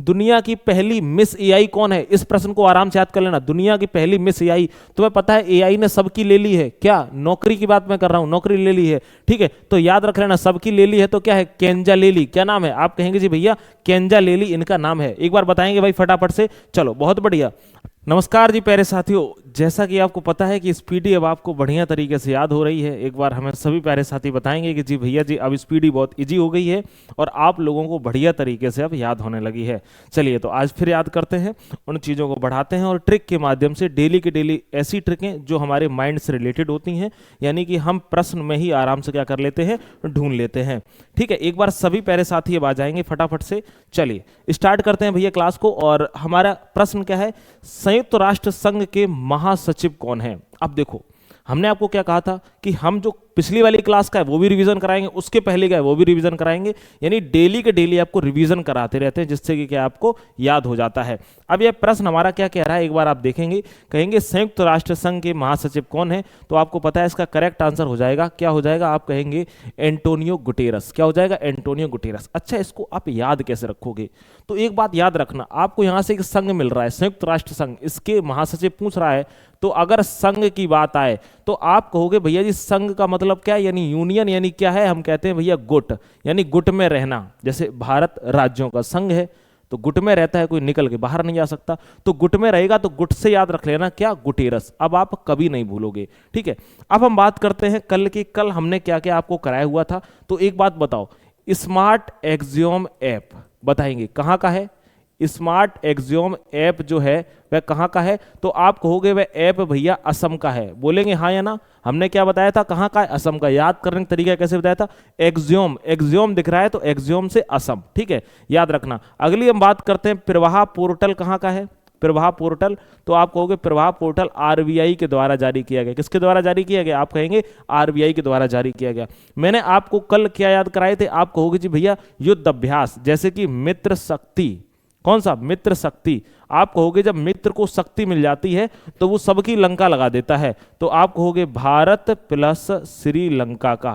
दुनिया की पहली मिस एआई कौन है? इस प्रश्न को आराम से याद कर लेना। दुनिया की पहली मिस एआई, तुम्हें पता है एआई ने सबकी ले ली है क्या? नौकरी की बात मैं कर रहा हूं, नौकरी ले ली है, ठीक है। तो याद रख लेना, सबकी ले ली है तो क्या है? केंजा लेली। क्या नाम है? आप कहेंगे जी भैया केंजा लेली इनका नाम है। एक बार बताएंगे भाई फटाफट से, चलो बहुत बढ़िया। नमस्कार जी प्यारे साथियों, जैसा कि आपको पता है कि स्पीडी अब आपको बढ़िया तरीके से याद हो रही है। एक बार हमें सभी प्यारे साथी बताएंगे कि जी भैया जी अब स्पीडी बहुत इजी हो गई है और आप लोगों को बढ़िया तरीके से अब याद होने लगी है। चलिए तो आज फिर याद करते हैं, उन चीज़ों को बढ़ाते हैं और ट्रिक के माध्यम से डेली के डेली ऐसी ट्रिकें जो हमारे माइंड से रिलेटेड होती हैं, यानी कि हम प्रश्न में ही आराम से क्या कर लेते हैं? ढूंढ लेते हैं। ठीक है, एक बार सभी प्यारे साथी अब आ जाएंगे फटाफट से। चलिए स्टार्ट करते हैं भैया क्लास को। और हमारा प्रश्न क्या है? संयुक्त राष्ट्र संघ के महासचिव कौन है? अब देखो, हमने आपको क्या कहा था कि हम जो पिछली वाली क्लास का है वो भी रिवीजन कराएंगे, उसके पहले का है वो भी रिवीजन कराएंगे, यानी डेली के डेली आपको रिवीजन कराते रहते हैं, जिससे कि क्या आपको याद हो जाता है। अब यह प्रश्न हमारा क्या कह रहा है, एक बार आप देखेंगे, कहेंगे संयुक्त राष्ट्र संघ के महासचिव कौन है, तो आपको पता है इसका करेक्ट आंसर हो जाएगा, क्या हो जाएगा? आप कहेंगे एंटोनियो गुटेरस। क्या हो जाएगा? Antonio Guterres. अच्छा, इसको आप याद कैसे रखोगे? तो एक बात याद रखना, आपको यहां से एक संघ मिल रहा है, संयुक्त राष्ट्र संघ, इसके महासचिव पूछ रहा है, तो अगर संघ की बात आए तो आप कहोगे भैया जी संघ का मतलब क्या है? यानी यूनियन, यानी क्या है? हम कहते हैं भैया गुट, यानी गुट में रहना। जैसे भारत राज्यों का संघ है तो गुट में रहता है, कोई निकल के बाहर नहीं जा सकता, तो गुट में रहेगा, तो गुट से याद रख लेना क्या? गुटेरस। अब आप कभी नहीं भूलोगे, ठीक है। अब हम बात करते हैं कल की। कल हमने क्या क्या आपको कराया हुआ था, तो एक बात बताओ, स्मार्ट एक्सियोम ऐप बताएंगे कहाँ का है? स्मार्ट एक्सियोम ऐप जो है वह कहाँ का है? तो आप कहोगे वह ऐप भैया असम का है। बोलेंगे हाँ या ना? हमने क्या बताया था, कहाँ का है? असम का। याद करने का तरीका कैसे बताया था? एक्सियोम, एक्सियोम दिख रहा है तो एक्सियोम से असम, ठीक है, याद रखना। अगली हम बात करते हैं प्रवाह पोर्टल कहाँ का है? प्रवाह पोर्टल, तो आप कहोगे प्रवाह पोर्टल आरबीआई के द्वारा जारी किया गया। किसके द्वारा जारी किया गया? आप कहेंगे आरबीआई के द्वारा जारी किया गया। मैंने आपको कल क्या याद कराए थे? आप कहोगे जी भैया युद्ध अभ्यास, जैसे कि मित्र शक्ति। कौन सा? मित्र शक्ति। आप कहोगे जब मित्र को शक्ति मिल जाती है तो वो सबकी लंका लगा देता है, तो आप कहोगे भारत प्लस श्रीलंका का।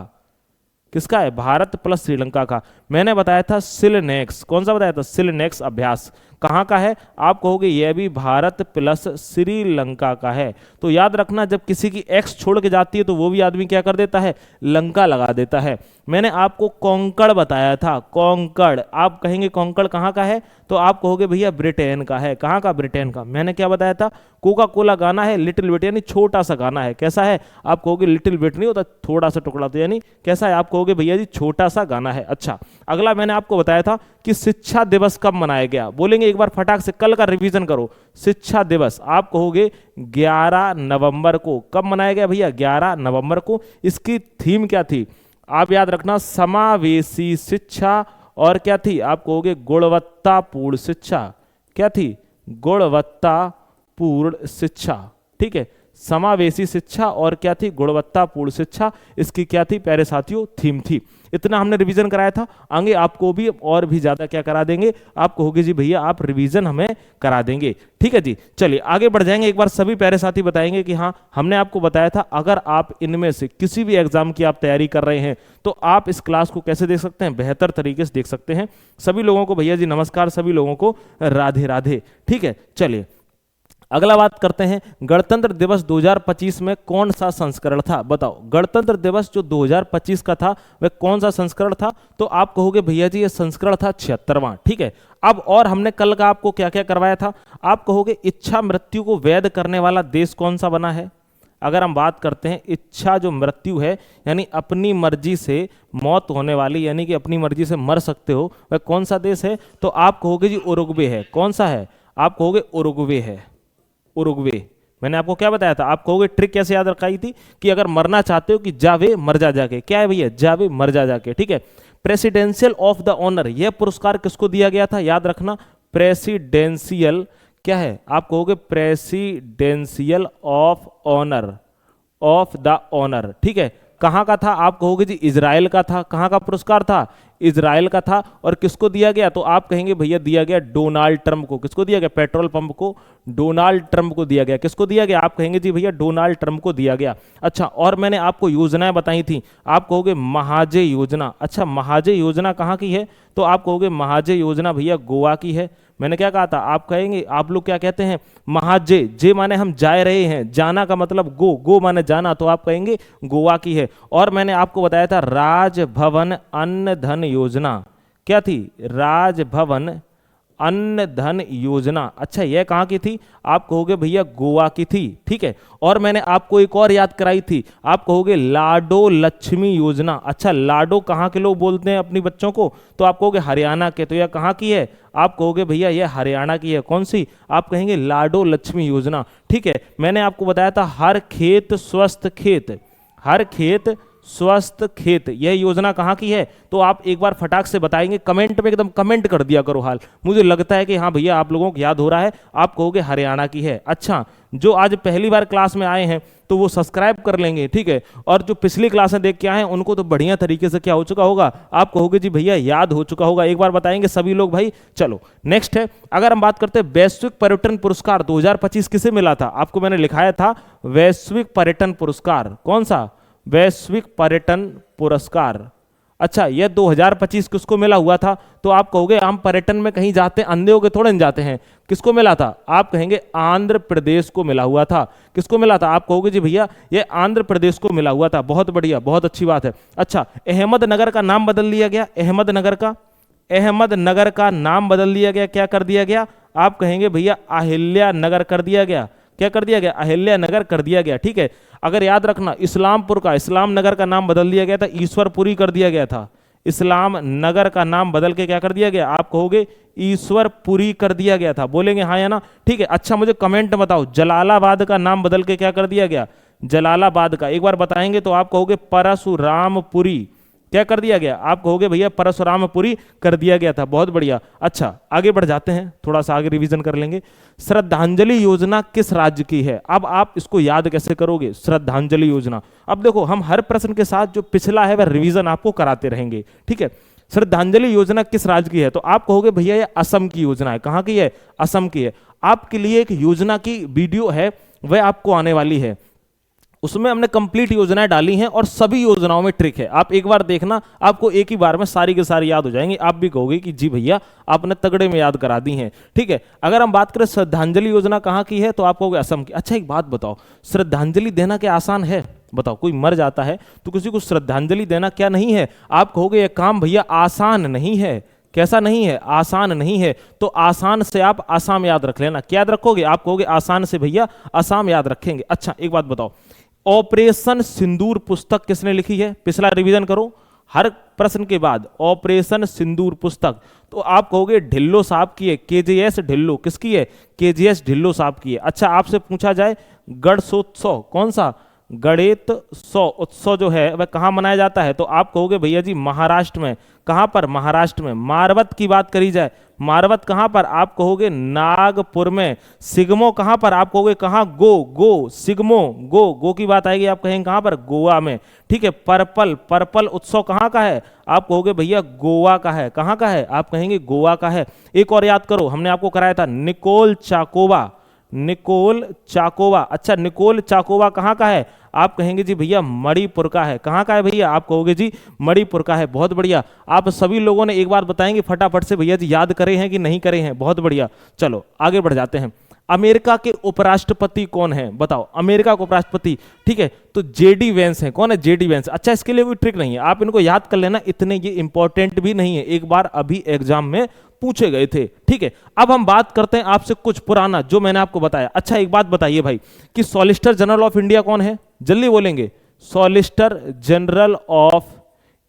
किसका है? भारत प्लस श्रीलंका का। मैंने बताया था सिलनेक्स। कौन सा बताया था? सिलनेक्स अभ्यास। कहाँ का है? आप कहोगे यह भी भारत प्लस श्रीलंका का है। तो याद रखना, जब किसी की एक्स छोड़ के जाती है तो वो भी आदमी क्या कर देता है? लंका लगा देता है। मैंने आपको कोंकण बताया था, कोंकण। आप कहेंगे कोंकण कहाँ का है? तो आप कहोगे भैया ब्रिटेन का है। कहाँ का? ब्रिटेन का। मैंने क्या बताया था? कोका कोला गाना है लिटिल बिट, यानी छोटा सा गाना है। कैसा है? आप कहोगे लिटिल बिट नहीं होता, थोड़ा सा टुकड़ा, तो यानी कैसा है? आप कहोगे भैया जी छोटा सा गाना है। अच्छा, अगला मैंने आपको बताया था कि शिक्षा दिवस कब मनाया गया। बोलेंगे एक बार फटाक से, कल का रिवीजन करो। शिक्षा दिवस आप कहोगे 11 नवंबर को। कब मनाया गया भैया? 11 नवंबर को। इसकी थीम क्या थी? आप याद रखना, समावेशी शिक्षा, और क्या थी? आप कहोगे गुणवत्तापूर्ण शिक्षा। क्या थी? गुणवत्तापूर्ण शिक्षा, ठीक है। समावेशी शिक्षा और क्या थी? गुणवत्तापूर्ण शिक्षा। इसकी क्या थी प्यारे साथियों? थीम थी। इतना हमने रिवीजन कराया था। आगे आपको भी और भी ज्यादा क्या करा देंगे? आप कहोगे जी भैया आप रिवीजन हमें करा देंगे, ठीक है जी। चलिए आगे बढ़ जाएंगे। एक बार सभी प्यारे साथी बताएंगे कि हाँ, हमने आपको बताया था अगर आप इनमें से किसी भी एग्जाम की आप तैयारी कर रहे हैं तो आप इस क्लास को कैसे देख सकते हैं? बेहतर तरीके से देख सकते हैं। सभी लोगों को भैया जी नमस्कार, सभी लोगों को राधे राधे, ठीक है। चलिए अगला बात करते हैं, गणतंत्र दिवस 2025 में कौन सा संस्करण था? बताओ, गणतंत्र दिवस जो 2025 का था वह कौन सा संस्करण था? तो आप कहोगे भैया जी ये संस्करण था 76वां, ठीक है। अब और हमने कल का आपको क्या क्या करवाया था? आप कहोगे इच्छा मृत्यु को वैध करने वाला देश कौन सा बना है? अगर हम बात करते हैं इच्छा जो मृत्यु है, यानी अपनी मर्जी से मौत होने वाली, यानी कि अपनी मर्जी से मर सकते हो, वह कौन सा देश है? तो आप कहोगे जी उरुग्वे है। कौन सा है? आप कहोगे उरुग्वे है। उरुग्वे। मैंने आपको क्या बताया था? आप कहोगे ट्रिक कैसे याद रखाई थी कि अगर मरना चाहते हो कि जावे मर जा जाके। क्या है भैया? जावे मर जा जाके, ठीक है। प्रेसिडेंशियल ऑफ द ऑनर, यह पुरस्कार किसको दिया गया था? याद रखना, प्रेसिडेंशियल क्या है? आप कहोगे presidential of honour, of the honour, ठीक है। कहाँ का था? आप कहोगे जी इजराइल का था। कहाँ का पुरस्कार था? इजराइल का था। और किसको दिया गया? तो आप कहेंगे भैया दिया गया डोनाल्ड ट्रंप को। किसको दिया गया? पेट्रोल पंप को डोनाल्ड ट्रंप को दिया गया। किसको दिया गया? आप कहेंगे जी भैया डोनाल्ड ट्रंप को दिया गया। अच्छा, और मैंने आपको योजनाएं बताई थी, आप कहोगे महाजय योजना। अच्छा, महाजय योजना कहाँ की है? तो आप कहोगे महाजय योजना भैया गोवा की है। मैंने क्या कहा था, आप कहेंगे, आप लोग क्या कहते हैं, महाजे, जे माने हम जा रहे हैं, जाना का मतलब गो, गो माने जाना, तो आप कहेंगे गोवा की है। और मैंने आपको बताया था राजभवन अन्न धन योजना, क्या थी, राजभवन अन्न धन योजना। अच्छा, यह कहाँ की थी, आप कहोगे भैया गोवा की थी, ठीक है। और मैंने आपको एक और याद कराई थी, आप कहोगे लाडो लक्ष्मी योजना। अच्छा, लाडो कहाँ के लोग बोलते हैं अपनी बच्चों को, तो आप कहोगे हरियाणा के, तो यह कहाँ की है, आप कहोगे भैया यह हरियाणा की है। कौन सी, आप कहेंगे लाडो लक्ष्मी योजना, ठीक है। मैंने आपको बताया था हर खेत स्वस्थ खेत, हर खेत स्वस्थ खेत, यह योजना कहाँ की है, तो आप एक बार फटाक से बताएंगे, कमेंट में एकदम कमेंट कर दिया करो हाल, मुझे लगता है कि हाँ भैया आप लोगों को याद हो रहा है, आप कहोगे हरियाणा की है। अच्छा, जो आज पहली बार क्लास में आए हैं तो वो सब्सक्राइब कर लेंगे, ठीक है। और जो पिछली क्लासें देख के आए हैं उनको तो बढ़िया तरीके से क्या हो चुका होगा, आप कहोगे जी भैया याद हो चुका होगा, एक बार बताएंगे सभी लोग भाई। चलो नेक्स्ट है, अगर हम बात करते हैं वैश्विक पर्यटन पुरस्कार 2025 किसे मिला था, आपको मैंने लिखाया था वैश्विक पर्यटन पुरस्कार, कौन सा, वैश्विक पर्यटन पुरस्कार। अच्छा, यह 2025 किसको मिला हुआ था, तो आप कहोगे हम पर्यटन में कहीं जाते हैं अंधे होके थोड़े नहीं जाते हैं, किसको मिला था, आप कहेंगे आंध्र प्रदेश को मिला हुआ था। किसको मिला था, आप कहोगे जी भैया ये आंध्र प्रदेश को मिला हुआ था, बहुत बढ़िया, बहुत अच्छी बात है। अच्छा, अहमदनगर का नाम बदल दिया गया, अहमदनगर का नाम बदल दिया गया, क्या कर दिया गया, आप कहेंगे भैया अहिल्या नगर कर दिया गया, क्या कर दिया गया, अहिल्या नगर कर दिया गया, ठीक है। अगर याद रखना, इस्लामपुर का, इस्लाम नगर का नाम बदल दिया गया था, ईश्वरपुरी कर दिया गया था, इस्लाम नगर का नाम बदल के क्या कर दिया गया, आप कहोगे ईश्वरपुरी कर दिया गया था, बोलेंगे हाँ या ना, ठीक है। अच्छा, मुझे कमेंट बताओ, जलालाबाद का नाम बदल के क्या कर दिया गया, जलालाबाद का, एक बार बताएंगे तो आप कहोगे परशुरामपुरी, क्या कर दिया गया, आप कहोगे भैया परशुरामपुरी कर दिया गया था, बहुत बढ़िया। अच्छा, आगे बढ़ जाते हैं, थोड़ा सा आगे रिवीजन कर लेंगे। श्रद्धांजलि योजना किस राज्य की है, अब आप इसको याद कैसे करोगे, श्रद्धांजलि योजना। अब देखो, हम हर प्रश्न के साथ जो पिछला है वह रिवीजन आपको कराते रहेंगे, ठीक है। श्रद्धांजलि योजना किस राज्य की है, तो आप कहोगे भैया ये असम की योजना है, कहाँ की है, असम की है। आपके लिए एक योजना की वीडियो है, वह आपको आने वाली है, उसमें हमने कंप्लीट योजनाएं डाली हैं और सभी योजनाओं में ट्रिक है, आप एक बार देखना, आपको एक ही बार में सारी के सारी याद हो जाएंगी, आप भी कहोगे कि जी भैया आपने तगड़े में याद करा दी हैं, ठीक है। अगर हम बात करें श्रद्धांजलि योजना कहाँ की है, तो आप कहोगे असम की। अच्छा, एक बात बताओ, श्रद्धांजलि देना क्या आसान है, बताओ, कोई मर जाता है तो किसी को श्रद्धांजलि देना क्या नहीं है, आप कहोगे यह काम भैया आसान नहीं है, कैसा नहीं है, आसान नहीं है। तो आसान से आप आसाम याद रख लेना, क्या याद रखोगे, आप कहोगे आसान से भैया आसाम याद रखेंगे। अच्छा, एक बात बताओ, ऑपरेशन सिंदूर पुस्तक किसने लिखी है, पिछला रिवीजन करो हर प्रश्न के बाद, ऑपरेशन सिंदूर पुस्तक, तो आप कहोगे ढिल्लो साहब की है, केजेएस ढिल्लो, किसकी है, केजेएस ढिल्लो साहब की है। अच्छा, आपसे पूछा जाए गणेशोत्सव, कौन सा, गणेशोत्सव उत्सव जो है वह कहाँ मनाया जाता है, तो आप कहोगे भैया जी महाराष्ट्र में, कहाँ पर, महाराष्ट्र में। मारवत की बात करी जाए, मारवत कहाँ पर, आप कहोगे नागपुर में। सिगमो कहाँ पर, आप कहोगे कहाँ, गो, गो, सिगमो, गो, गो की बात आएगी, आप कहेंगे कहाँ पर, गोवा में, ठीक है। पर्पल, पर्पल उत्सव कहाँ का है, आप कहोगे भैया गोवा का है, कहाँ का है, आप कहेंगे गोवा का है। एक और याद करो, हमने आपको कराया था निकोल चाकोवा, निकोल चाकोवा। अच्छा, निकोल चाकोवा कहाँ का है, आप कहेंगे जी भैया मणिपुर का है, कहाँ का है भैया, आप कहोगे जी मणिपुर का है, बहुत बढ़िया। आप सभी लोगों ने एक बार बताएंगे फटाफट से भैया जी याद करे हैं कि नहीं करे हैं, बहुत बढ़िया। चलो आगे बढ़ जाते हैं। अमेरिका के उपराष्ट्रपति कौन है, बताओ, अमेरिका के उपराष्ट्रपति, ठीक है, तो जेडी वेंस है, कौन है, जेडी वेंस। अच्छा, इसके लिए कोई ट्रिक नहीं है, आप इनको याद कर लेना, इतने ये इंपॉर्टेंट भी नहीं है, एक बार अभी एग्जाम में पूछे गए थे, ठीक है। अब हम बात करते हैं आपसे कुछ पुराना जो मैंने आपको बताया। अच्छा, एक बात बताइए भाई कि सॉलिसिटर जनरल ऑफ इंडिया कौन है, जल्दी बोलेंगे, सॉलिसिटर जनरल ऑफ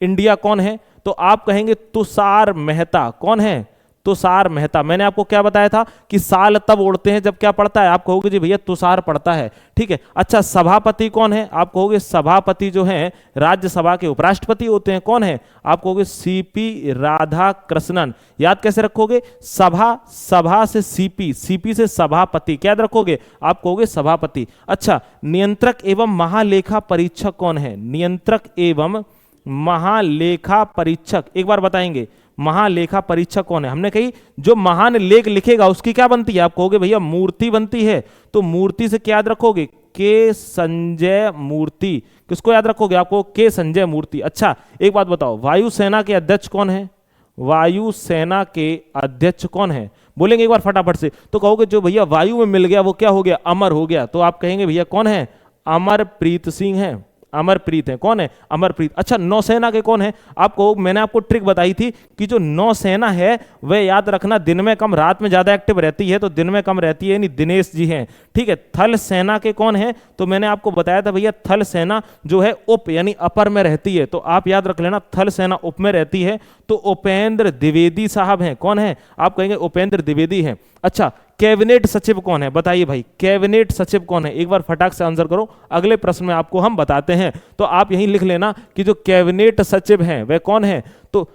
इंडिया कौन है, तो आप कहेंगे तुषार मेहता, कौन है, तुषार मेहता। मैंने आपको क्या बताया था कि साल तब ओढ़ते हैं जब क्या पड़ता है, आप कहोगे जी भैया तुषार पड़ता है, ठीक है। अच्छा, सभापति कौन है, आप कहोगे सभापति जो है राज्यसभा के उपराष्ट्रपति होते हैं, कौन है, आप कहोगे सीपी राधाकृष्णन। याद कैसे रखोगे, सभा, सभा से सीपी, सीपी से सभापति, क्या याद रखोगे, आप कहोगे सभापति। अच्छा, नियंत्रक एवं महालेखा परीक्षक कौन है, नियंत्रक एवं महालेखा परीक्षक, एक बार बताएंगे महालेखा परीक्षक कौन है। हमने कही जो महान लेख लिखेगा उसकी क्या बनती है, आप कहोगे भैया मूर्ति बनती है, तो मूर्ति से क्या याद रखोगे, के संजय मूर्ति, किसको याद रखोगे, आपको के संजय मूर्ति। अच्छा, एक बात बताओ, वायुसेना के अध्यक्ष कौन है, वायुसेना के अध्यक्ष कौन है? बोलेंगे एक बार फटाफट से, तो कहोगे जो भैया वायु में मिल गया वो क्या हो गया? अमर हो गया। तो आप कहेंगे भैया कौन है? अमरप्रीत सिंह है। अमरप्रीत है। कौन है? अमरप्रीत। अच्छा, नौसेना के कौन है? आपको मैंने आपको ट्रिक बताई थी कि जो नौसेना है वह याद रखना दिन में कम रात में ज्यादा एक्टिव रहती है, तो दिन में कम रहती है, नहीं दिनेश जी हैं। ठीक है। थल सेना के कौन है? तो मैंने आपको बताया था भैया थल सेना जो है उप यानी अपर में रहती है, तो आप याद रख लेना थल सेना उप में रहती है, तो उपेंद्र द्विवेदी साहब हैं। कौन है? आप कहेंगे उपेंद्र द्विवेदी हैं। अच्छा, कैबिनेट सचिव कौन है? बताइए भाई, कैबिनेट सचिव कौन है? एक बार फटाक से आंसर करो, अगले प्रश्न में आपको हम बताते हैं। तो आप यहीं लिख लेना कि जो कैबिनेट सचिव हैं वह कौन है? तो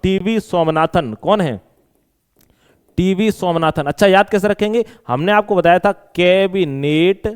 टीवी सोमनाथन। कौन है? टीवी सोमनाथन। अच्छा, याद कैसे रखेंगे? हमने आपको बताया था कैबिनेट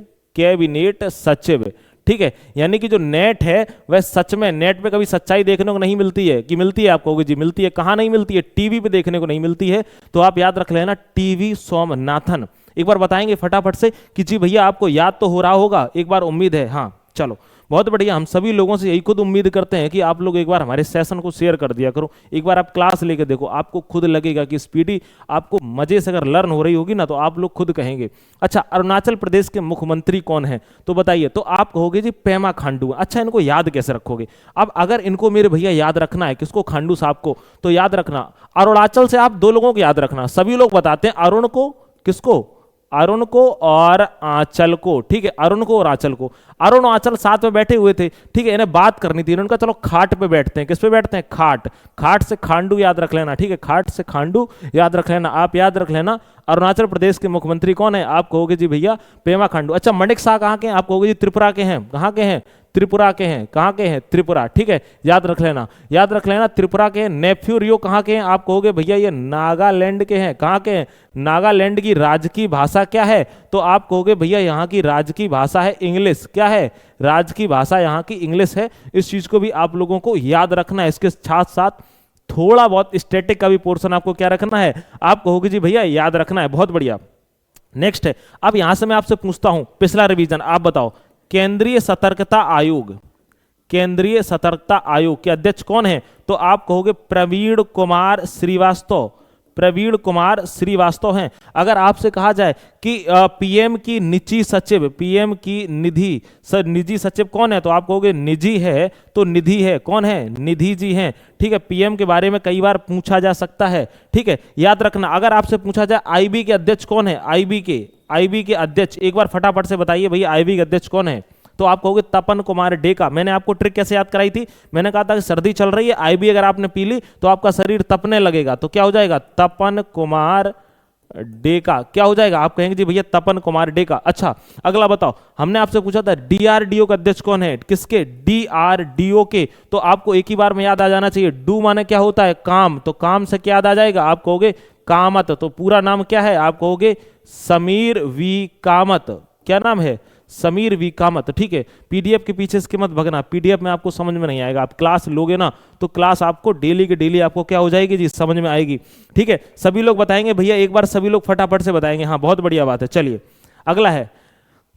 सचिव। ठीक है, यानी कि जो नेट है वह सच में, नेट पे कभी सच्चाई देखने को नहीं मिलती है कि मिलती है? आप कहोगे जी मिलती है। कहां नहीं मिलती है? टीवी पे देखने को नहीं मिलती है। तो आप याद रख लेना टीवी सोमनाथन। एक बार बताएंगे फटाफट से कि जी भैया आपको याद तो हो रहा होगा, एक बार उम्मीद है। हाँ चलो, बहुत बढ़िया। हम सभी लोगों से यही खुद उम्मीद करते हैं कि आप लोग एक बार हमारे सेशन को शेयर कर दिया करो, एक बार आप क्लास लेके देखो, आपको खुद लगेगा कि स्पीडी आपको मजे से अगर लर्न हो रही होगी ना, तो आप लोग खुद कहेंगे। अच्छा, अरुणाचल प्रदेश के मुख्यमंत्री कौन है? तो बताइए। तो आप कहोगे जी पेमा खांडू। अच्छा, इनको याद कैसे रखोगे? अब अगर इनको मेरे भैया याद रखना है, किसको? खांडू साहब को। तो याद रखना अरुणाचल से आप दो लोगों को याद रखना। सभी लोग बताते हैं अरुण को, किसको? अरुण को और आंचल को। ठीक है, अरुण को और आंचल को। अरुण और आंचल साथ में बैठे हुए थे। ठीक है, इन्हें बात करनी थी। इन्होंने कहा चलो खाट पे बैठते हैं। किस पे बैठते हैं? खाट। खाट से खांडू याद रख लेना। ठीक है, खाट से खांडू याद रख लेना। आप याद रख लेना अरुणाचल प्रदेश के मुख्यमंत्री कौन है? आप कहोगे जी भैया पेमा खांडू। अच्छा, माणिक शाह कहाँ के हैं? आप कहोगे जी त्रिपुरा के हैं। कहाँ के हैं? त्रिपुरा के हैं। कहाँ के हैं? त्रिपुरा। ठीक है, याद रख लेना, याद रख लेना त्रिपुरा के हैं। नेफ्यू रियो कहाँ के हैं? आप कहोगे भैया ये नागालैंड के हैं। कहाँ के हैं? नागालैंड की राजकीय भाषा क्या है? तो आप कहोगे भैया यहाँ की राजकीय भाषा है इंग्लिश। क्या है? राजकीय भाषा यहाँ की इंग्लिश है। इस चीज को भी आप लोगों को याद रखना है। इसके साथ साथ थोड़ा बहुत स्टैटिक का भी पोर्शन आपको क्या रखना है? आप कहोगे जी भैया याद रखना है। बहुत बढ़िया। नेक्स्ट है, अब यहां से मैं आपसे पूछता हूं पिछला रिवीजन, आप बताओ केंद्रीय सतर्कता आयोग, केंद्रीय सतर्कता आयोग के अध्यक्ष कौन है? तो आप कहोगे प्रवीण कुमार श्रीवास्तव। प्रवीण कुमार श्रीवास्तव हैं। अगर आपसे कहा जाए कि पीएम की निजी सचिव, पीएम की निजी सचिव कौन है? तो आप कहोगे निजी है तो निधि है। कौन है? निधि जी हैं। ठीक है, पीएम के बारे में कई बार पूछा जा सकता है। ठीक है, याद रखना। अगर आपसे पूछा जाए आईबी के अध्यक्ष कौन है? आईबी के अध्यक्ष एक बार फटाफट से बताइए भैया आईबी के अध्यक्ष कौन है? तो आप कहोगे तपन कुमार डेका। मैंने आपको ट्रिक कैसे याद कराई थी? मैंने कहा था कि सर्दी चल रही है, आईबी अगर आपने पी ली तो आपका शरीर तपने लगेगा, तो क्या हो जाएगा? तपन कुमार डेका। क्या हो जाएगा? आप कहेंगे जी भैया तपन कुमार डेका। अच्छा, अगला बताओ, हमने आपसे पूछा था डीआरडीओ का अध्यक्ष कौन है? किसके? डीआरडीओ के। तो आपको एक ही बार में याद आ जाना चाहिए। डू माने क्या होता है? काम। तो काम से क्या याद आ जाएगा? आप कहोगे कामत। तो पूरा नाम क्या है? आप कहोगे समीर वी कामत। क्या नाम है? समीर वी कामत। ठीक है, पीडीएफ के पीछे इसके मत भगना, पीडीएफ में आपको समझ में नहीं आएगा। आप क्लास लोगे ना तो क्लास आपको डेली के डेली आपको क्या हो जाएगी जी? समझ में आएगी। ठीक है, सभी लोग बताएंगे भैया, एक बार सभी लोग फटाफट से बताएंगे। हाँ, बहुत बढ़िया बात है। चलिए अगला है,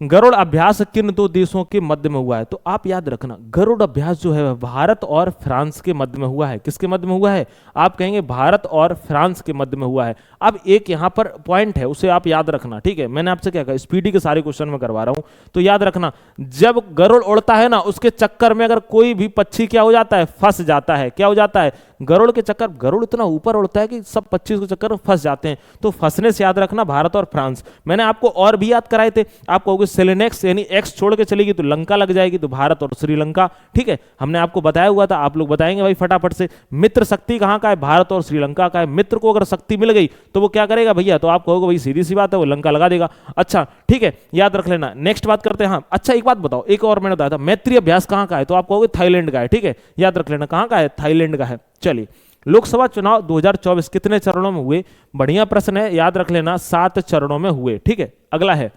गरुड़ अभ्यास किन दो देशों के मध्य में हुआ है? तो आप याद रखना गरुड़ अभ्यास जो है भारत और फ्रांस के मध्य में हुआ है। किसके मध्य में हुआ है? आप कहेंगे भारत और फ्रांस के मध्य में हुआ है। अब एक यहां पर पॉइंट है, उसे आप याद रखना। ठीक है, मैंने आपसे क्या कहा, स्पीडी के सारे क्वेश्चन में करवा रहा हूं, तो याद रखना जब गरुड़ उड़ता है ना, उसके चक्कर में अगर कोई भी पक्षी क्या हो जाता है? फंस जाता है। क्या हो जाता है? गरुड़ के चक्कर, गरुड़ इतना ऊपर उड़ता है कि सब पक्षी के चक्कर में फंस जाते हैं। तो फंसने से याद रखना भारत और फ्रांस। मैंने आपको और भी याद कराए थे। आप कहोगे सेलेनेक्स यानी एक्स छोड़ के चलेगी तो लंका लग जाएगी, तो भारत और श्रीलंका। ठीक है, हमने आपको बताया हुआ था, आप लोग बताएंगे भाई फटाफट से। मित्र शक्ति कहां का है? भारत और श्रीलंका का है। मित्र को अगर शक्ति मिल गई तो वो क्या करेगा भैया? तो आप कहोगे भाई सीधी सी बात है, वो लंका लगा देगा। अच्छा ठीक है, याद रख लेना। नेक्स्ट बात करते हैं। हाँ अच्छा, एक बात बताओ, एक और मैंने बताया था मैत्री अभ्यास कहां का है? तो आप कहोगे थाईलैंड का है। ठीक है, याद रख लेना कहां का है? थाईलैंड का है। चलिए, लोकसभा चुनाव 2024 कितने चरणों में हुए? बढ़िया प्रश्न है, याद रख लेना 7 चरणों में हुए। ठीक है, अगला है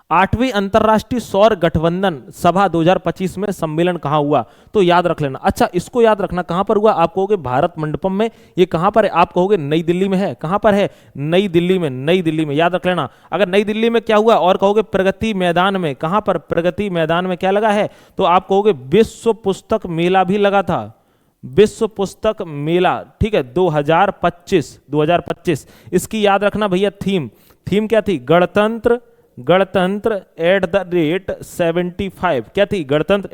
8वीं अंतरराष्ट्रीय सौर गठबंधन सभा 2025 में सम्मेलन कहां हुआ? तो याद रख लेना। अच्छा, इसको याद रखना कहां पर हुआ? आप कहोगे भारत मंडपम में। ये कहां पर है? आप कहोगे नई दिल्ली में है। कहां पर है? नई दिल्ली में। नई दिल्ली में, याद रख लेना। अगर नई दिल्ली में क्या हुआ और कहोगे प्रगति मैदान में, कहां पर? प्रगति मैदान में क्या लगा है? तो आप कहोगे विश्व पुस्तक मेला भी लगा था। विश्व पुस्तक मेला, ठीक है, 2025 इसकी याद रखना भैया। थीम क्या थी? गणतंत्र @75। क्या थी? गणतंत्र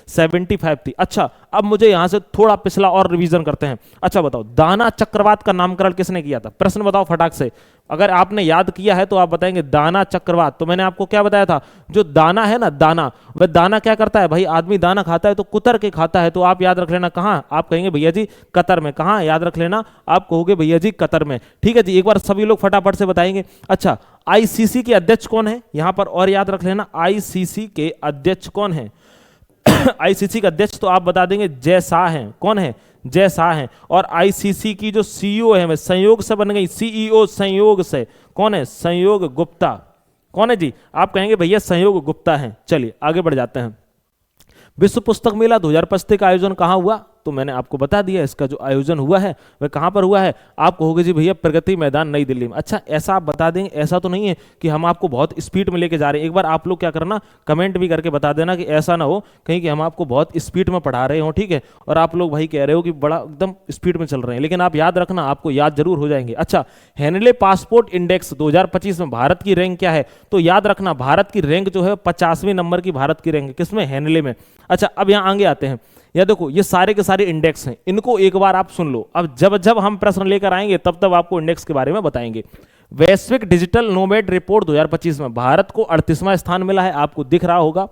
@75 थी। अच्छा, अब मुझे यहां से थोड़ा पिछला और रिवीजन करते हैं। अच्छा बताओ, दाना चक्रवात का नामकरण किसने किया था? प्रश्न बताओ फटाक से। अगर आपने याद किया है तो आप बताएंगे दाना चक्रवात। तो मैंने आपको क्या बताया था, जो दाना है ना, दाना, वह दाना क्या करता है भाई? आदमी दाना खाता है तो कुतर के खाता है। तो आप याद रख लेना कहां, आप कहेंगे भैया जी कतर में। कहां याद रख लेना? आप कहोगे भैया जी कतर में। ठीक है जी, एक बार सभी लोग फटाफट से बताएंगे। अच्छा, आईसीसी के अध्यक्ष कौन है यहां पर? और याद रख लेना, आईसीसी के अध्यक्ष कौन है? आईसीसी के अध्यक्ष तो आप बता देंगे जय शाह हैं। कौन है? जय शाह हैं। और आईसीसी की जो सीईओ है, वह संयोग से बन गई, सीईओ संयोग से। कौन है? संयोग गुप्ता। कौन है जी? आप कहेंगे भैया संयोग गुप्ता हैं। चलिए आगे बढ़ जाते हैं। विश्व पुस्तक मेला 2025 का आयोजन कहां हुआ? तो मैंने आपको बता दिया, इसका जो आयोजन हुआ है वह कहां पर हुआ है। आप कहोगे जी भैया प्रगति मैदान नई दिल्ली में। अच्छा, ऐसा आप बता देंगे, ऐसा तो नहीं है कि हम आपको बहुत स्पीड में लेके जा रहे हैं। एक बार आप लोग क्या करना, कमेंट भी करके बता देना कि ऐसा ना हो कहीं कि हम आपको बहुत स्पीड में पढ़ा रहे हो, ठीक है, और आप लोग भाई कह रहे हो कि बड़ा एकदम स्पीड में चल रहे हैं। लेकिन आप याद रखना, आपको याद जरूर हो जाएंगे। अच्छा, हेनले पासपोर्ट इंडेक्स 2025 में भारत की रैंक क्या है? तो याद रखना, भारत की रैंक जो है 50वें नंबर की भारत की रैंक, किसमें? हेनले में। अच्छा, अब यहां आगे आते हैं। या देखो, ये सारे के सारे इंडेक्स हैं, इनको एक बार आप सुन लो। अब जब जब हम प्रश्न लेकर आएंगे तब तब आपको इंडेक्स के बारे में बताएंगे। वैश्विक डिजिटल नोमैड रिपोर्ट 2025 में भारत को 38वां स्थान मिला है, आपको दिख रहा होगा।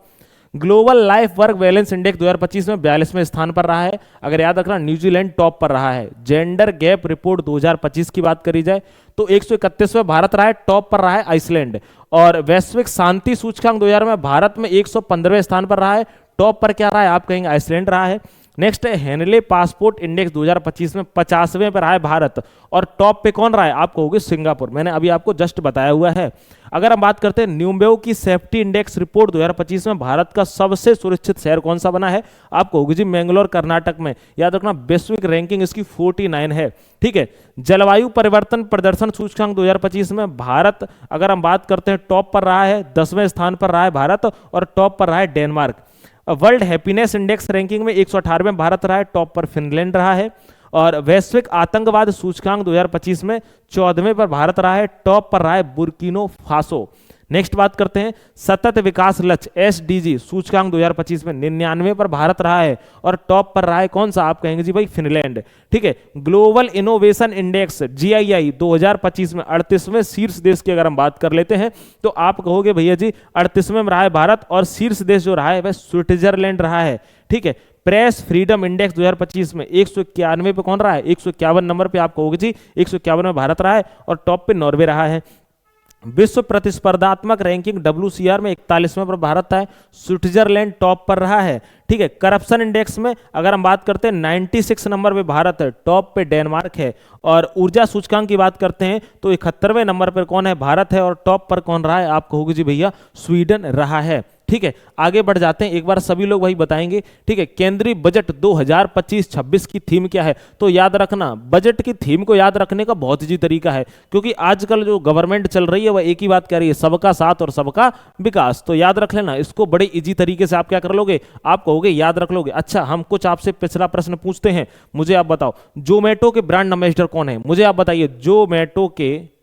Global life work balance index 2025 में 42वें स्थान पर रहा है। अगर याद रखना, न्यूजीलैंड टॉप पर रहा है। जेंडर गैप रिपोर्ट 2025 की बात करी जाए तो 131वें भारत रहा है, टॉप पर रहा है आइसलैंड। और वैश्विक शांति सूचकांक 2000 में भारत में 115वें स्थान पर रहा है, टॉप पर क्या रहा है? आप कहेंगे आइसलैंड रहा है। नेक्स्ट है हेनले पासपोर्ट इंडेक्स 2025 में 50वें पर रहा है भारत, और टॉप पे कौन रहा है? आप कहोगे सिंगापुर। मैंने अभी आपको जस्ट बताया हुआ है। अगर हम बात करते हैं न्यूम्बेओ की सेफ्टी इंडेक्स रिपोर्ट 2025 में भारत का सबसे सुरक्षित शहर कौन सा बना है? आप कहोगे जी मैंगलोर कर्नाटक में। याद रखना, वैश्विक रैंकिंग इसकी 49 है। ठीक है, जलवायु परिवर्तन प्रदर्शन सूचकांक 2025 में भारत, अगर हम बात करते हैं, टॉप पर रहा है, 10वें स्थान पर रहा है भारत, और टॉप पर रहा है Denmark. World happiness index ranking में 118वें भारत रहा है, टॉप पर फिनलैंड रहा है। और वैश्विक आतंकवाद सूचकांक 2025 में 14वें पर भारत रहा है, टॉप पर रहा है बुर्किनो फासो। नेक्स्ट बात करते हैं, सतत विकास लक्ष्य एसडीजी सूचकांक 2025 में 99 पर भारत रहा है, और टॉप पर रहा है कौन सा? आप कहेंगे जी भाई फिनलैंड। ठीक है, ग्लोबल इनोवेशन इंडेक्स जीआईआई 2025 में 38वें शीर्ष देश की अगर हम बात कर लेते हैं तो आप कहोगे भैया जी 38वें में रहा है भारत, और शीर्ष देश जो रहा है वह स्विट्जरलैंड रहा है। ठीक है, प्रेस फ्रीडम इंडेक्स 2025 में 191 पे कौन रहा है? 151 नंबर पे आप कहोगे जी 151 में भारत रहा है, और टॉप पे नॉर्वे रहा है। विश्व प्रतिस्पर्धात्मक रैंकिंग WCR में 41वें पर भारत है, स्विट्जरलैंड टॉप पर रहा है। ठीक है, करप्शन इंडेक्स में अगर हम बात करते हैं 96 नंबर पे भारत है, टॉप पे डेनमार्क है। और ऊर्जा सूचकांक की बात करते हैं तो 71वें नंबर पर कौन है? भारत है, और टॉप पर कौन रहा है? आप कहोगे जी भैया स्वीडन रहा है। ठीक है, आगे बढ़ जाते हैं, एक बार सभी लोग वही बताएंगे। ठीक है, केंद्रीय बजट 2025-26 की थीम क्या है? तो याद रखना, बजट की थीम को याद रखने का बहुत ही तरीका है, क्योंकि आजकल जो गवर्नमेंट चल रही है वह एक ही बात कह रही है, सबका साथ और सबका विकास। तो याद रख लेना, इसको बड़े इजी तरीके से आप क्या कर लोगे? आप कहोगे याद रख लोगे। अच्छा, हम कुछ आपसे पिछला प्रश्न पूछते हैं, मुझे आप बताओ जोमेटो के ब्रांड एम्बेसडर कौन है? मुझे आप बताइए जोमेटो के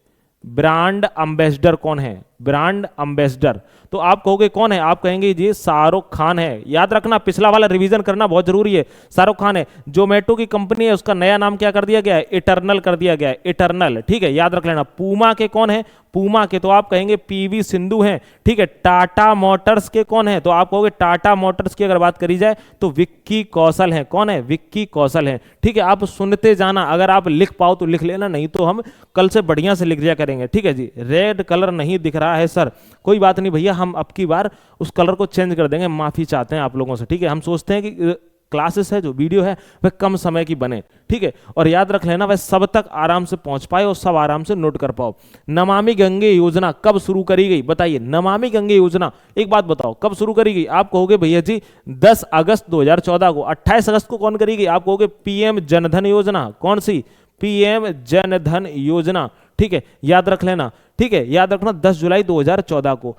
ब्रांड एम्बेसडर कौन है? ब्रांड एम्बेसडर तो आप कहोगे कौन है? आप कहेंगे जी शाहरुख खान है। याद रखना, पिछला वाला रिवीजन करना बहुत जरूरी है। शाहरुख खान है। जोमेटो की कंपनी है, उसका नया नाम क्या कर दिया गया है? इटर्नल कर दिया गया है, इटर्नल। ठीक है, याद रख लेना। पूमा के कौन है? पूमा के तो आप कहेंगे पीवी सिंधु हैं। ठीक है, टाटा मोटर्स के कौन है? तो आप कहोगे टाटा मोटर्स की अगर बात करी जाए तो विक्की कौशल है। कौन है? विक्की कौशल है। ठीक है, आप सुनते जाना, अगर आप लिख पाओ तो लिख लेना, नहीं तो हम कल से बढ़िया से लिख दिया करेंगे। ठीक है जी, रेड कलर नहीं दिख रहा है सर, कोई बात नहीं भैया, हम अब की बार उस कलर को चेंज कर देंगे, माफी चाहते हैं आप लोगों से। ठीक है, हम सोचते हैं कि क्लासेस है जो वीडियो है वह कम समय की बने। ठीक है, और याद रख लेना वह सब तक आराम से पहुंच पाए और सब आराम से नोट कर पाओ। नमामि गंगे योजना कब शुरू करी गई? बताइए, नमामि गंगे योजना एक बात बताओ कब शुरू करी गई? आप कहोगे भैया जी 10 अगस्त 2014 को। 28 अगस्त को कौन करी गई? आप कहोगे पीएम जनधन योजना। कौन सी? पीएम जनधन योजना। ठीक है, याद रख लेना। ठीक है, याद रखना 10 जुलाई 2014 को।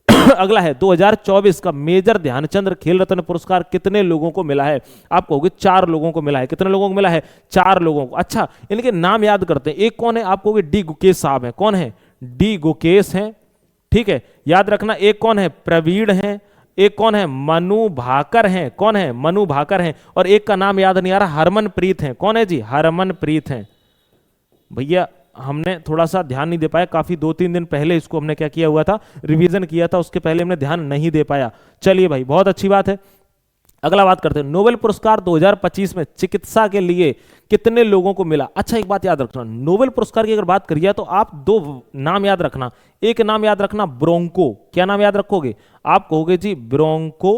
अगला है 2024 का मेजर ध्यानचंद खेल रत्न पुरस्कार कितने लोगों को मिला है? आप कहोगे 4 लोगों को मिला है। कितने लोगों को मिला है? 4 लोगों को। अच्छा, इनके नाम याद करते हैं। एक कौन है? आप कहोगे डी गुकेश साहब है। कौन है? डी गुकेश हैं, ठीक है, याद रखना। एक कौन है? प्रवीण है। एक कौन है? मनु भाकर हैं। कौन है? मनु भाकर हैं। और एक का नाम याद नहीं आ रहा, हरमनप्रीत हैं। कौन है जी? हरमनप्रीत हैं। भैया हमने थोड़ा सा ध्यान नहीं दे पाया, काफी 2-3 दिन पहले इसको हमने क्या किया हुआ था, रिवीजन किया था, उसके पहले हमने ध्यान नहीं दे पाया। चलिए भाई, बहुत अच्छी बात है। अगला बात करते हैं, नोबेल पुरस्कार 2025 में चिकित्सा के लिए कितने लोगों को मिला? अच्छा, एक बात याद रखना, नोबेल पुरस्कार की अगर बात करिए तो आप 2 नाम याद रखना। एक नाम याद रखना ब्रोंको। क्या नाम याद रखोगे? आप कहोगे जी ब्रोंको।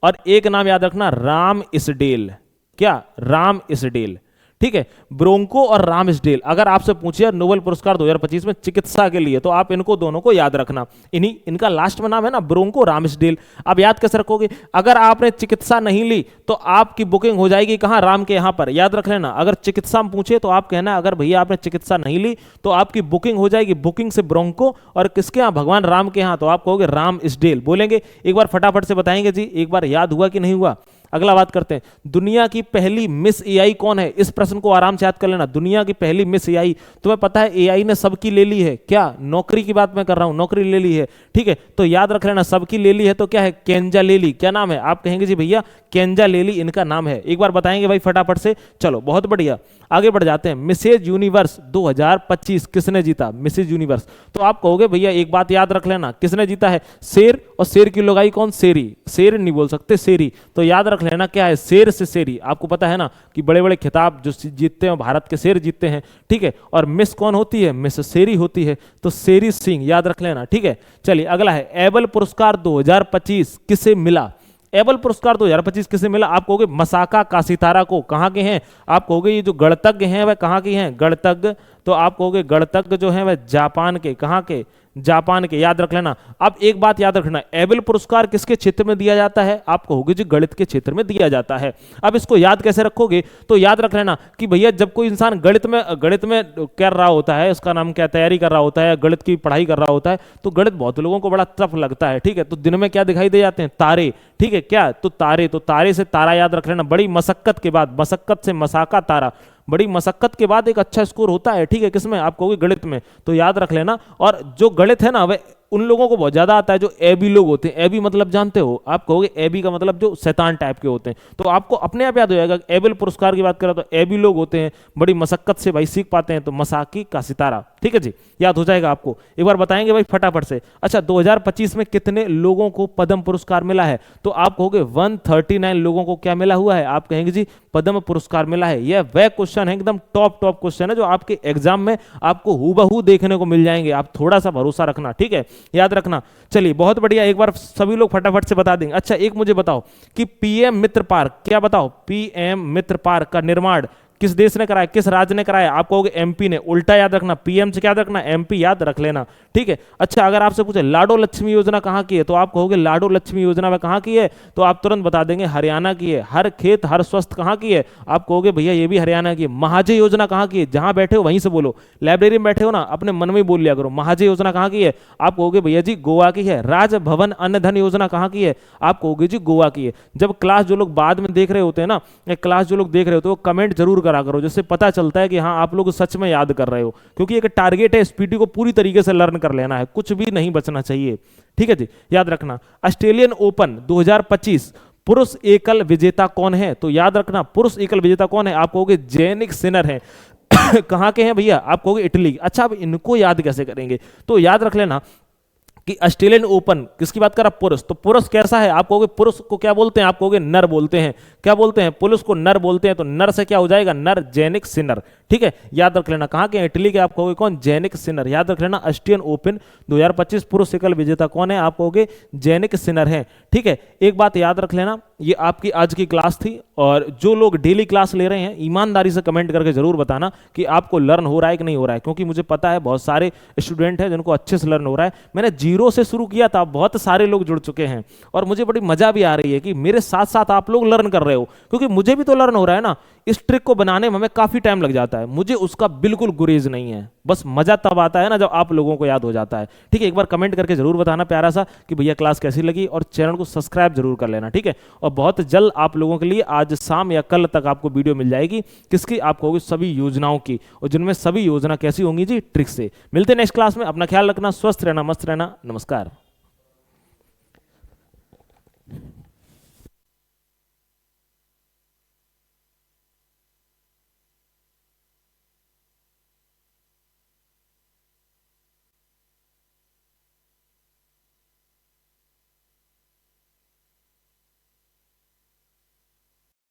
और एक नाम याद रखना राम इसडेल। क्या? राम इसडेल, ठीक है। ब्रोंको और राम इसडेल, अगर आपसे पूछिए नोबेल पुरस्कार 2025 में चिकित्सा के लिए, तो आप इनको दोनों को याद रखना। इनका लास्ट में नाम है ना ब्रोंको, राम इसडेल। आप याद कैसे रखोगे? अगर आपने चिकित्सा नहीं ली तो आपकी बुकिंग हो जाएगी कहां? राम के यहां पर। याद रख लेना, अगर चिकित्सा में पूछे तो आप कहना अगर भैया आपने चिकित्सा नहीं ली तो आपकी बुकिंग हो जाएगी, बुकिंग से ब्रोंको, और किसके यहां? भगवान राम के यहां, तो आप कहोगे राम इसडेल। बोलेंगे एक बार फटाफट से बताएंगे जी, एक बार याद हुआ कि नहीं हुआ? अगला बात करते हैं, दुनिया की पहली मिस एआई कौन है? इस प्रश्न को आराम से याद कर लेना। दुनिया की पहली मिस एआई, तुम्हें पता है एआई ने सबकी ले ली है। क्या? नौकरी की बात मैं कर रहा हूं, नौकरी ले ली है, ठीक है। तो याद रख लेना, सबकी ले ली है तो क्या है? केंजा लेली। क्या नाम है? आप कहेंगे जी भैया केंजा लेली इनका नाम है। एक बार बताएंगे भाई फटाफट से। चलो बहुत बढ़िया, आगे बढ़ जाते हैं। मिसेज यूनिवर्स 2025 किसने जीता? Mrs Universe. तो आप कहोगे भैया एक बात याद रख लेना, किसने जीता है? शेर। और शेर की लुगाई कौन? शेरी। शेर नहीं बोल सकते, शेरी। तो याद रख लेना क्या है? शेर से शेरी। आपको पता है ना कि बड़े बड़े खिताब जो जीतते हैं भारत के शेर जीतते हैं, ठीक है। और मिस कौन होती है? मिस शेरी होती है, तो शेरी सिंह, याद रख लेना, ठीक है। चलिए अगला है, एबल पुरस्कार 2025 किसे मिला? एबल पुरस्कार 2025 किसे मिला? आप कहोगे मसाका काशितारा को। कहां के हैं? आप कहोगे ये जो गणतज्ञ हैं वह कहां के हैं? गणतज्ञ। तो आप कहोगे गणतज्ञ जो है वह जापान के। कहां के? जापान के, याद रख लेना। अब एक बात याद रखना, एबल पुरस्कार किसके क्षेत्र में दिया जाता है? आप कहोगे जी गणित के क्षेत्र में दिया जाता है। अब इसको याद कैसे रखोगे? तो याद रख लेना कि भैया जब कोई इंसान गणित में कर रहा होता है, उसका नाम क्या, तैयारी कर रहा होता है, गणित की पढ़ाई कर रहा होता है, तो गणित बहुत लोगों को बड़ा टफ लगता है, ठीक है। तो दिन में क्या दिखाई दे जाते हैं? तारे, ठीक है। क्या? तो तारे। तो तारे से तारा याद रख लेना। बड़ी मशक्कत के बाद, मशक्कत से मसाका तारा, बड़ी मशक्कत के बाद एक अच्छा स्कोर होता है, ठीक है। किसमें? आप कहोगे गणित में। तो याद रख लेना। और जो गणित है ना वह उन लोगों को बहुत ज्यादा आता है जो एबी लोग होते हैं। एबी मतलब जानते हो? आप कहोगे एबी का मतलब जो शैतान टाइप के होते हैं। तो आपको अपने आप याद हो जाएगा, एबल पुरस्कार की बात करें तो एबी लोग होते हैं, बड़ी मशक्कत से भाई सीख पाते हैं, तो मसाकी का सितारा, ठीक है जी, याद हो जाएगा आपको। एक बार बताएंगे भाई फटाफट से। अच्छा, 2025 में कितने लोगों को पद्म पुरस्कार मिला है? तो आप कहोगे 139 लोगों को क्या मिला हुआ है? आप कहेंगे जी पद्म पुरस्कार मिला है। यह वह क्वेश्चन है, एकदम टॉप क्वेश्चन है, जो आपके एग्जाम में आपको हूबहू देखने को मिल जाएंगे। आप थोड़ा सा भरोसा रखना, ठीक है, याद रखना। चलिए बहुत बढ़िया, एक बार सभी लोग फटाफट से बता देंगे। अच्छा, एक मुझे बताओ कि पीएम मित्र पार्क, क्या बताओ, पीएम मित्र पार्क का निर्माण किस देश ने कराया, किस राज्य ने कराया? आप कहोगे एमपी ने। उल्टा याद रखना, पीएम से क्या याद रखना? एमपी याद रख लेना, ठीक है। अच्छा, अगर आपसे पूछे लाडो लक्ष्मी योजना कहां की है, तो आप कहोगे लाडो लक्ष्मी योजना वह कहां की है? तो आप तुरंत बता देंगे हरियाणा की है। हर खेत हर स्वस्थ कहां की है? आप कहोगे भैया ये भी हरियाणा की है। महाजय योजना कहां की है? जहां बैठे हो वहीं से बोलो, लाइब्रेरी में बैठे हो ना, अपने मन में ही बोल लिया करो। महाजय योजना कहां की है? आप कहोगे भैया जी गोवा की है। राजभवन अन्न धन योजना कहां की है? आप कहोगे जी गोवा की है। जब क्लास जो लोग बाद में देख रहे होते हैं ना, क्लास जो लोग देख रहे होते हैं वो कमेंट जरूर करा करो, जिससे पता चलता है कि हाँ आप लोग सच में याद कर रहे हो, क्योंकि एक टारगेट है एसपीटी को पूरी तरीके से लर्न कर लेना है, कुछ भी नहीं बचना चाहिए, ठीक है जी, याद रखना। ऑस्ट्रेलियन ओपन 2025 पुरुष एकल विजेता कौन है? तो याद रखना पुरुष एकल विजेता कौन है? आप कहोगे जैनिक सिनर है। कहां के हैं भैया? आप कहोगे इटली। अच्छा, अब इनको याद कैसे करेंगे? तो याद रख लेना कि ऑस्ट्रेलियन ओपन किसकी बात कर रहा? पुरुष। तो पुरुष कैसा है? आप कहोगे पुरुष को क्या बोलते हैं? आप कहोगे नर बोलते हैं। क्या बोलते हैं? पुरुष को नर बोलते हैं। तो नर से क्या हो जाएगा? नर, जैनिक सिनर, ठीक है, याद रख लेना। कहां के? इटली के। आप कहोगे कौन? जैनिक सिनर, याद रख लेना। ऑस्ट्रेलियन ओपन 2025 पुरुष एकल विजेता कौन है? आप कहोगे जैनिक सिनर है, ठीक है। एक बात याद रख लेना, ये आपकी आज की क्लास थी, और जो लोग डेली क्लास ले रहे हैं ईमानदारी से कमेंट करके जरूर बताना कि आपको लर्न हो रहा है कि नहीं हो रहा है, क्योंकि मुझे पता है बहुत सारे स्टूडेंट हैं जिनको अच्छे से लर्न हो रहा है। मैंने 0 से शुरू किया था, बहुत सारे लोग जुड़ चुके हैं, और मुझे बड़ी मजा भी आ रही है कि मेरे साथ साथ आप लोग लर्न कर रहे हो, क्योंकि मुझे भी तो लर्न हो रहा है ना। इस ट्रिक को बनाने में हमें काफी टाइम लग जाता है, मुझे उसका बिल्कुल गुरेज नहीं है। बस मजा तब आता है ना जब आप लोगों को याद हो जाता है। ठीक है, एक बार कमेंट करके जरूर बताना प्यारा सा कि भैया क्लास कैसी लगी, और चैनल को सब्सक्राइब जरूर कर लेना। ठीक है, और बहुत जल्द आप लोगों के लिए आज शाम या कल तक आपको वीडियो मिल जाएगी, किसकी? आपको होगी सभी योजनाओं की, और जिनमें सभी योजना कैसी होंगी जी? ट्रिक से। मिलते हैं नेक्स्ट क्लास में, अपना ख्याल रखना, स्वस्थ रहना, मस्त रहना, नमस्कार।